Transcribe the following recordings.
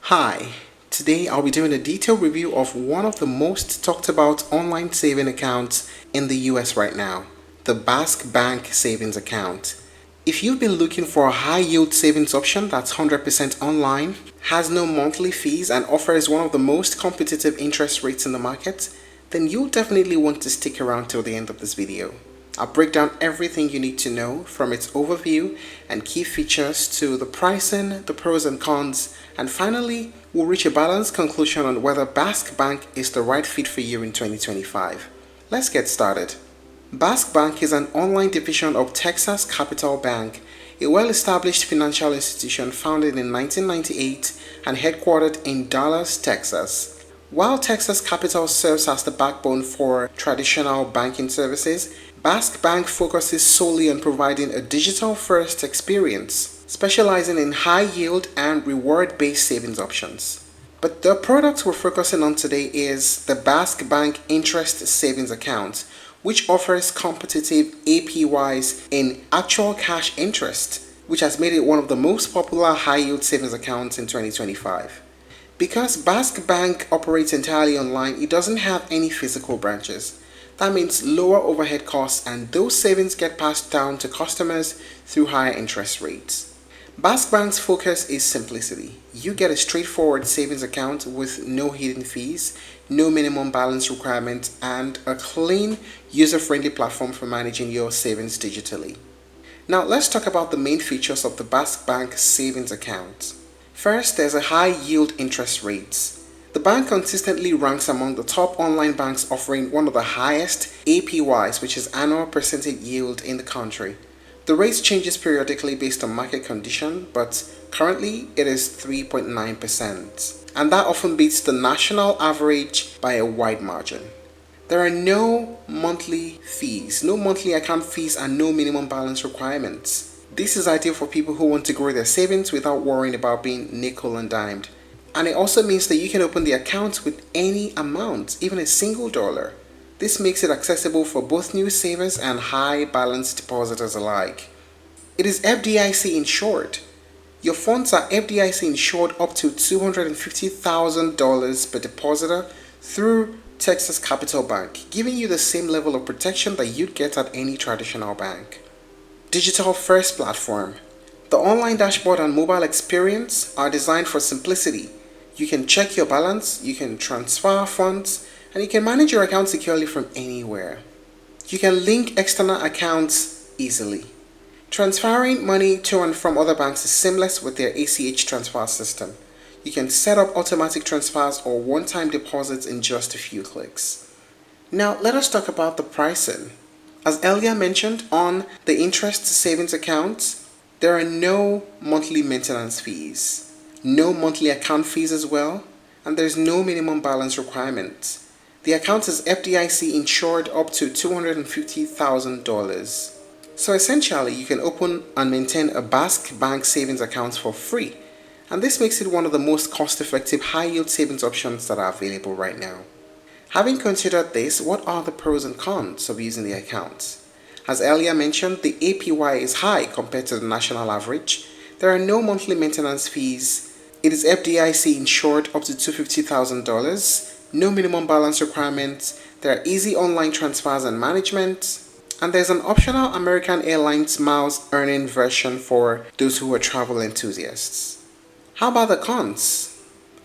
Hi, today I'll be doing a detailed review of one of the most talked about online saving accounts in the US right now, the Bask Bank Savings Account. If you've been looking for a high yield savings option that's 100% online, has no monthly fees, and offers one of the most competitive interest rates in the market, then you'll definitely want to stick around till the end of this video. I'll break down everything you need to know, from its overview and key features to the pricing, the pros and cons, and finally, we'll reach a balanced conclusion on whether Bask Bank is the right fit for you in 2025. Let's get started. Bask Bank is an online division of Texas Capital Bank, a well-established financial institution founded in 1998 and headquartered in Dallas, Texas. While Texas Capital serves as the backbone for traditional banking services, Bask Bank focuses solely on providing a digital-first experience, specializing in high-yield and reward-based savings options. But the product we're focusing on today is the Bask Bank Interest Savings Account, which offers competitive APYs in actual cash interest, which has made it one of the most popular high-yield savings accounts in 2025. Because Bask Bank operates entirely online, it doesn't have any physical branches. That means lower overhead costs, and those savings get passed down to customers through higher interest rates. Bask Bank's focus is simplicity. You get a straightforward savings account with no hidden fees, no minimum balance requirements, and a clean, user-friendly platform for managing your savings digitally. Now let's talk about the main features of the Bask Bank Savings Account. First, there's a high yield interest rates. The bank consistently ranks among the top online banks, offering one of the highest APYs, which is annual percentage yield, in the country. The rate changes periodically based on market condition, but currently it is 3.9%, and that often beats the national average by a wide margin. There are no monthly fees, no monthly account fees, and no minimum balance requirements. This is ideal for people who want to grow their savings without worrying about being nickel and dimed. And it also means that you can open the account with any amount, even a single dollar. This makes it accessible for both new savers and high balance depositors alike. It is FDIC insured. Your funds are FDIC insured up to $250,000 per depositor through Texas Capital Bank, giving you the same level of protection that you'd get at any traditional bank. Digital first platform. The online dashboard and mobile experience are designed for simplicity. You can check your balance, you can transfer funds, and you can manage your account securely from anywhere. You can link external accounts easily. Transferring money to and from other banks is seamless with their ACH transfer system. You can set up automatic transfers or one-time deposits in just a few clicks. Now let us talk about the pricing. As earlier mentioned, on the interest savings account, there are no monthly maintenance fees, no monthly account fees as well, and there's no minimum balance requirement. The account is FDIC insured up to $250,000. So essentially, you can open and maintain a Bask Bank savings account for free, and this makes it one of the most cost-effective high-yield savings options that are available right now. Having considered this, what are the pros and cons of using the account? As earlier mentioned, the APY is high compared to the national average. There are no monthly maintenance fees. It is FDIC insured up to $250,000. No minimum balance requirements. There are easy online transfers and management. And there's an optional American Airlines miles earning version for those who are travel enthusiasts. How about the cons?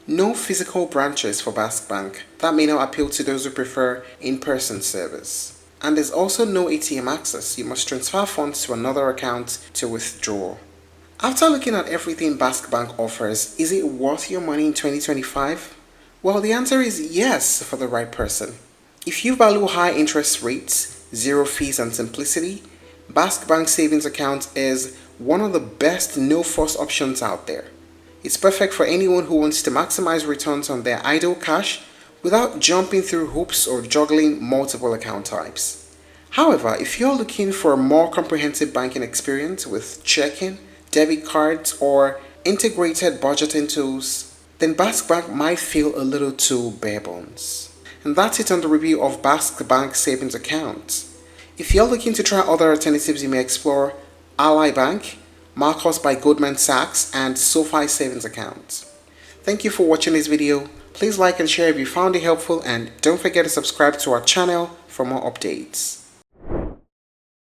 No physical branches for Bask Bank. That may not appeal to those who prefer in-person service. And there's also no ATM access. You must transfer funds to another account to withdraw. After looking at everything Bask Bank offers, is it worth your money in 2025? Well, the answer is yes for the right person. If you value high interest rates, zero fees, and simplicity, Bask Bank Savings Account is one of the best no-fuss options out there. It's perfect for anyone who wants to maximize returns on their idle cash without jumping through hoops or juggling multiple account types. However, if you're looking for a more comprehensive banking experience with checking, debit cards, or integrated budgeting tools, then Bask Bank might feel a little too bare bones. And that's it on the review of Bask Bank Savings Account. If you're looking to try other alternatives, you may explore Ally Bank, Marcos by Goldman Sachs, and SoFi Savings Account. Thank you for watching this video. Please like and share if you found it helpful, and don't forget to subscribe to our channel for more updates.